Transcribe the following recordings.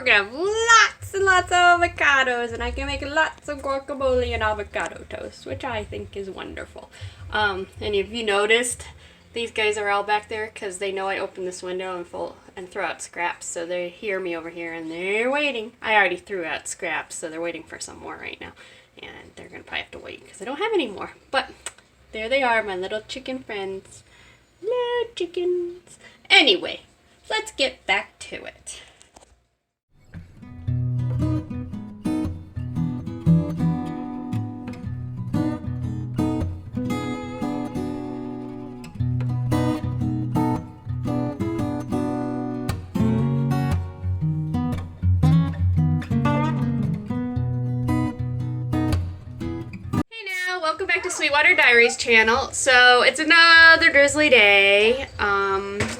we're gonna have lots and lots of avocados, and I can make lots of guacamole and avocado toast, which I think is wonderful. And if you noticed, these guys are all back there because they know I open this window and throw out scraps, so they hear me over here and they're waiting. I already threw out scraps, so they're waiting for some more right now, and they're gonna probably have to wait because I don't have any more. But there they are, my little chicken friends. Hello, chickens. Anyway, let's get back to it. Welcome back to Sweetwater Diaries channel. So it's another drizzly day.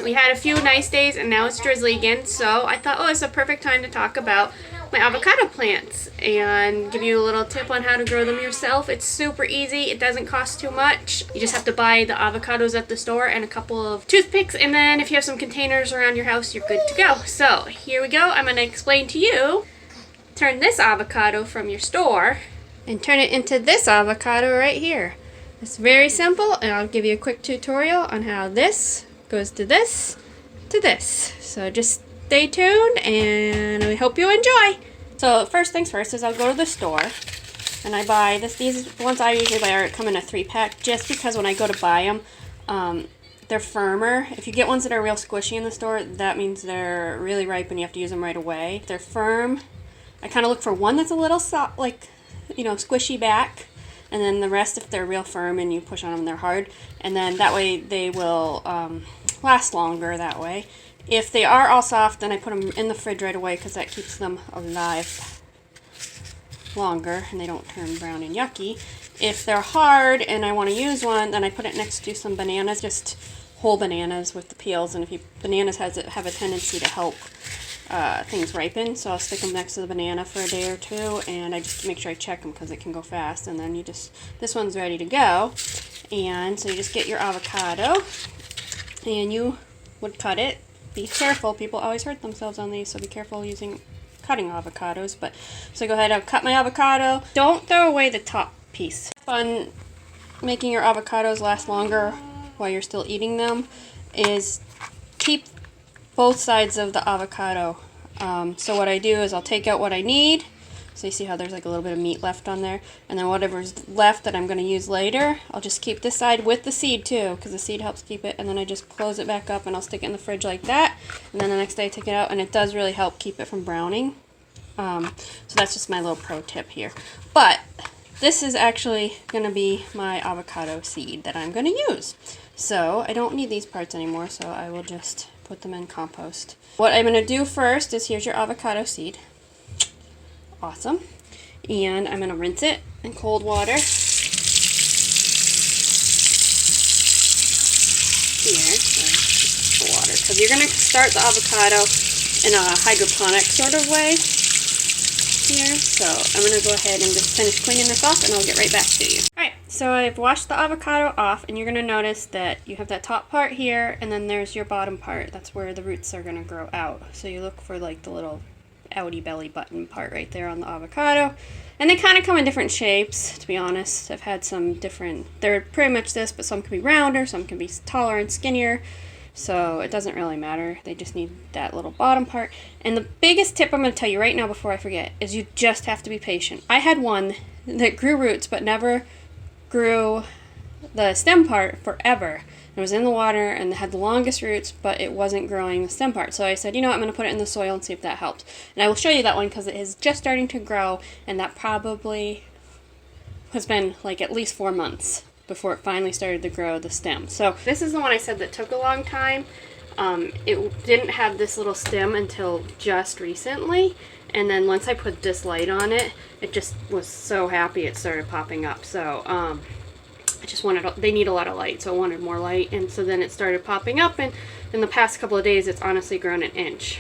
We had a few nice days and now it's drizzly again, so I thought, oh, it's a perfect time to talk about my avocado plants and give you a little tip on how to grow them yourself. It's super easy. It doesn't cost too much. You just have to buy the avocados at the store and a couple of toothpicks, and then if you have some containers around your house, you're good to go. So here we go. I'm going to explain to you. Turn this avocado from your store and turn it into this avocado right here. It's very simple, and I'll give you a quick tutorial on how this goes to this to this. So just stay tuned and I hope you enjoy. So first things first is I'll go to the store and I buy this. These ones I usually buy come in a 3-pack just because when I go to buy them, they're firmer. If you get ones that are real squishy in the store, that means they're really ripe and you have to use them right away. If they're firm, I kind of look for one that's a little soft, like, you know, squishy back, and then the rest, if they're real firm and you push on them, they're hard, and then that way they will last longer that way. If they are all soft, then I put them in the fridge right away because that keeps them alive longer and they don't turn brown and yucky. If they're hard and I want to use one, then I put it next to some bananas, just whole bananas with the peels, and bananas have a tendency to help things ripen, so I'll stick them next to the banana for a day or two, and I just make sure I check them because it can go fast. And then this one's ready to go, and so you just get your avocado and you would cut it. Be careful, people always hurt themselves on these, so be careful cutting avocados. But so go ahead, I'll cut my avocado. Don't throw away the top piece. On making your avocados last longer while you're still eating them is keep both sides of the avocado. So what I do is I'll take out what I need. So you see how there's like a little bit of meat left on there, and then whatever's left that I'm going to use later, I'll just keep this side with the seed too, because the seed helps keep it, and then I just close it back up and I'll stick it in the fridge like that, and then the next day I take it out, and it does really help keep it from browning. So that's just my little pro tip here. But this is actually going to be my avocado seed that I'm going to use. So I don't need these parts anymore, so I will just put them in compost. What I'm going to do first is, here's your avocado seed. Awesome. And I'm going to rinse it in cold water. Here, so water, because you're going to start the avocado in a hydroponic sort of way here. So I'm going to go ahead and just finish cleaning this off, and I'll get right back to you. Alright, so I've washed the avocado off, and you're going to notice that you have that top part here, and then there's your bottom part. That's where the roots are going to grow out. So you look for like the little outy belly button part right there on the avocado. And they kind of come in different shapes, to be honest. I've had some different, they're pretty much this, but some can be rounder, some can be taller and skinnier. So it doesn't really matter. They just need that little bottom part. And the biggest tip I'm going to tell you right now before I forget is you just have to be patient. I had one that grew roots but never grew the stem part forever. It was in the water and it had the longest roots, but it wasn't growing the stem part. So I said, you know what, I'm going to put it in the soil and see if that helps. And I will show you that one because it is just starting to grow, and that probably has been like at least 4 months before it finally started to grow the stem. So this is the one I said that took a long time. It didn't have this little stem until just recently, and then once I put this light on it, it just was so happy it started popping up. So I just wanted, they need a lot of light, so I wanted more light, and so then it started popping up, and in the past couple of days it's honestly grown an inch.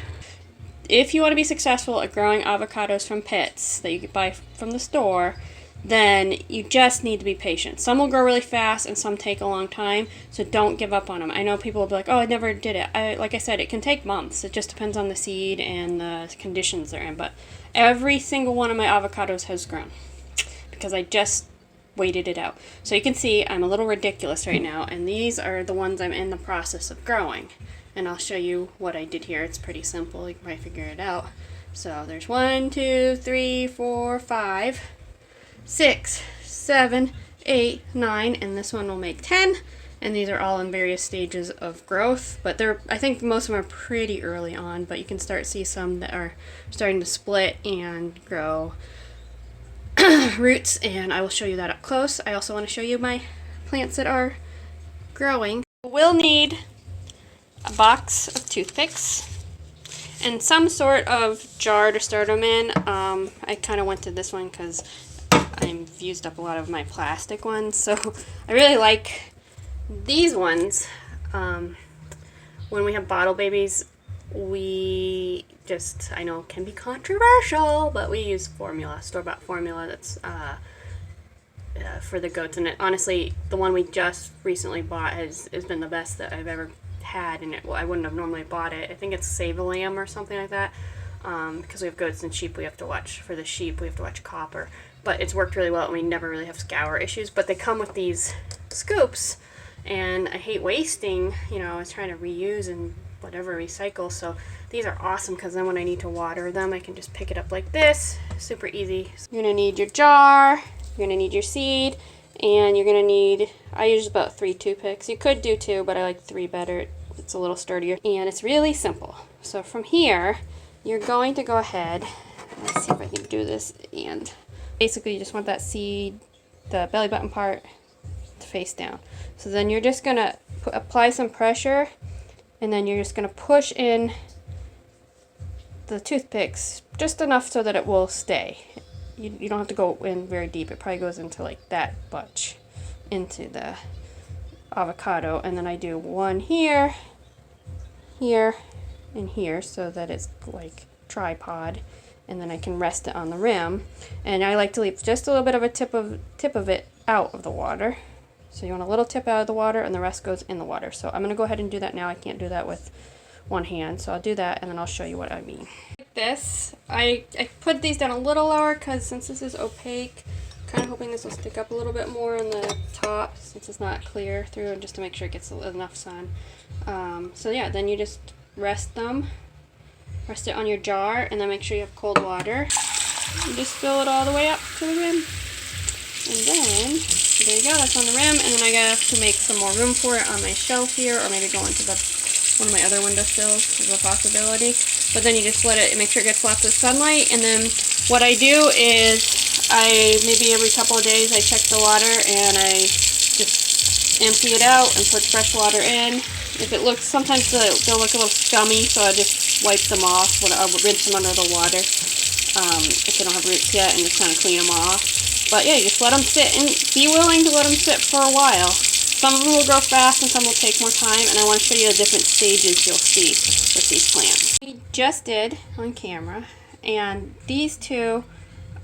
If you want to be successful at growing avocados from pits that you could buy from the store, then you just need to be patient. Some will grow really fast and some take a long time, so don't give up on them. I know people will be like, oh, I never did it. Like I said, it can take months. It just depends on the seed and the conditions they're in, but every single one of my avocados has grown because I just waited it out. So you can see I'm a little ridiculous right now, and these are the ones I'm in the process of growing. And I'll show you what I did here. It's pretty simple. You can probably figure it out. So there's 1, 2, 3, 4, 5, 6, 7, 8, 9, and this one will make 10. And these are all in various stages of growth, but I think most of them are pretty early on, but you can start to see some that are starting to split and grow roots, and I will show you that up close. I also want to show you my plants that are growing. We'll need a box of toothpicks and some sort of jar to start them in. I kind of went to this one because I've used up a lot of my plastic ones, so I really like these ones. When we have bottle babies, we just, I know it can be controversial, but we use formula, store-bought formula that's for the goats, and honestly, the one we just recently bought has been the best that I've ever had, and I wouldn't have normally bought it. I think it's Save a Lamb or something like that, because we have goats and sheep. We have to watch for the sheep, we have to watch copper, but it's worked really well, and we never really have scour issues. But they come with these scoops, and I hate wasting, you know, I was trying to reuse and whatever, recycle, so these are awesome because then when I need to water them, I can just pick it up like this, super easy. You're gonna need your jar, you're gonna need your seed, and you're gonna need, I use about 3 toothpicks. You could do 2, but I like 3 better. It's a little sturdier, and it's really simple. So from here, you're going to go ahead, let's see if I can do this, and basically you just want that seed, the belly button part, to face down. So then you're just gonna apply some pressure, and then you're just gonna push in the toothpicks just enough so that it will stay. You don't have to go in very deep. It probably goes into like that much into the avocado, and then I do 1 here, here, and here so that it's like tripod, and then I can rest it on the rim. And I like to leave just a little bit of a tip of it out of the water. So you want a little tip out of the water, and the rest goes in the water. So I'm gonna go ahead and do that now. I can't do that with one hand, so I'll do that, and then I'll show you what I mean. Like this, I put these down a little lower because since this is opaque, kind of hoping this will stick up a little bit more on the top since it's not clear through, and just to make sure it gets enough sun. So yeah, then you just rest it on your jar, and then make sure you have cold water. You just fill it all the way up to the rim, and then there you go, that's on the rim. And then I have to make some more room for it on my shelf here, or maybe go into one of my other windowsills is a possibility. But then you just let it, make sure it gets lots of sunlight. And then what I do is maybe every couple of days I check the water, and I just empty it out and put fresh water in. If it looks, sometimes they'll look a little scummy, so I just wipe them off. I'll rinse them under the water if they don't have roots yet, and just kind of clean them off. But yeah, you just let them sit, and be willing to let them sit for a while. Some of them will grow fast and some will take more time, and I want to show you the different stages you'll see with these plants. We just did on camera, and these 2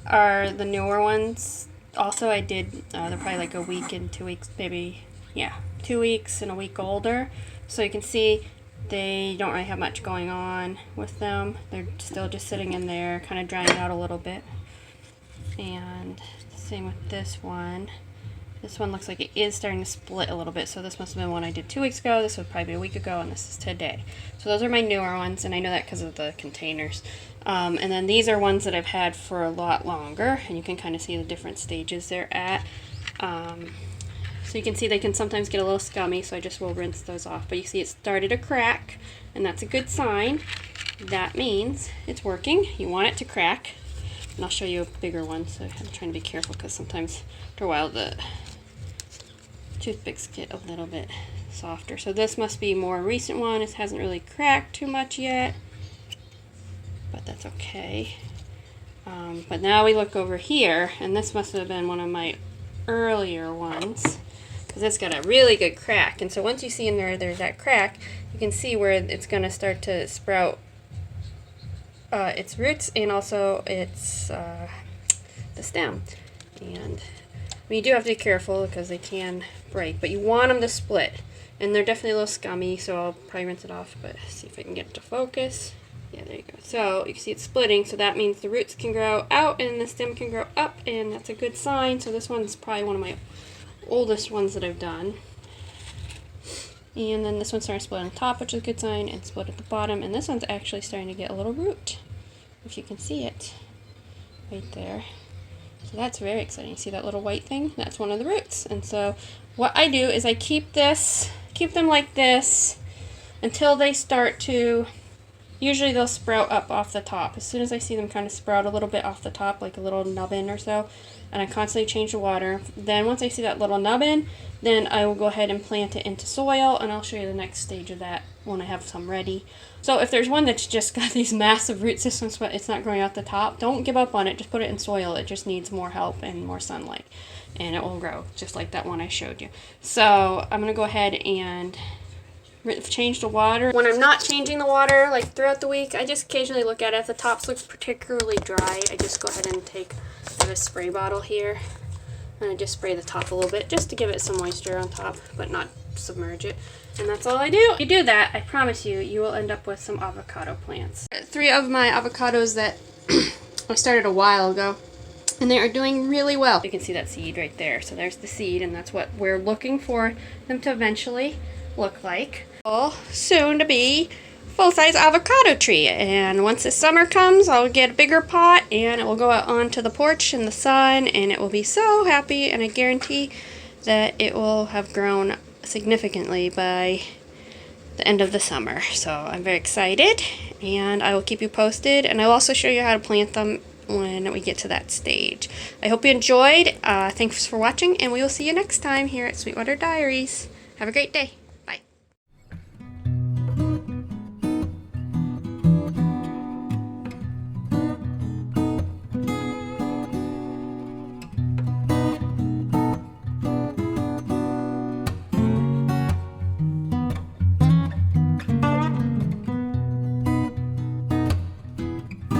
are the newer ones. Also, I did, they're probably like a week and 2 weeks, maybe, yeah, 2 weeks and a week older. So you can see they don't really have much going on with them. They're still just sitting in there, kind of drying out a little bit. And same with this one. This one looks like it is starting to split a little bit, so this must have been one I did 2 weeks ago, this would probably be a week ago, and this is today. So those are my newer ones, and I know that because of the containers. And then these are ones that I've had for a lot longer, and you can kind of see the different stages they're at. So you can see they can sometimes get a little scummy, so I just will rinse those off. But you see it started to crack, and that's a good sign. That means it's working. You want it to crack. And I'll show you a bigger one, so I'm trying to be careful because sometimes after a while the toothpicks get a little bit softer. So this must be a more recent one. It hasn't really cracked too much yet, but that's okay. But now we look over here, and this must have been one of my earlier ones because it's got a really good crack. And so once you see in there's that crack, you can see where it's going to start to sprout its roots and also its the stem. And I mean, you do have to be careful because they can break, but you want them to split. And they're definitely a little scummy, so I'll probably rinse it off, but see if I can get it to focus. Yeah, there you go. So you can see it's splitting, so that means the roots can grow out and the stem can grow up, and that's a good sign. So this one's probably one of my oldest ones that I've done. And then this one's starting to split on the top, which is a good sign, and split at the bottom. And this one's actually starting to get a little root, if you can see it right there. So that's very exciting. See that little white thing? That's one of the roots. And so what I do is I keep them like this until they start to, usually they'll sprout up off the top. As soon as I see them kind of sprout a little bit off the top, like a little nubbin or so, and I constantly change the water. Then once I see that little nubbin, then I will go ahead and plant it into soil, and I'll show you the next stage of that when I have some ready. So if there's one that's just got these massive root systems but it's not growing out the top, don't give up on it. Just put it in soil. It just needs more help and more sunlight, and it will grow just like that one I showed you. So I'm going to go ahead and change the water. When I'm not changing the water, like throughout the week, I just occasionally look at it. If the tops look particularly dry, I just go ahead and take a spray bottle here, and I just spray the top a little bit just to give it some moisture on top, but not submerge it. And that's all I do. If you do that, I promise you, you will end up with some avocado plants. 3 of my avocados that I started a while ago, and they are doing really well. You can see that seed right there. So there's the seed, and that's what we're looking for them to eventually look like. Soon to be full-size avocado tree, and once the summer comes, I'll get a bigger pot and it will go out onto the porch in the sun, and it will be so happy, and I guarantee that it will have grown significantly by the end of the summer. So I'm very excited, and I will keep you posted, and I'll also show you how to plant them when we get to that stage. I hope you enjoyed. Thanks for watching, and we will see you next time here at Sweetwater Diaries. Have a great day.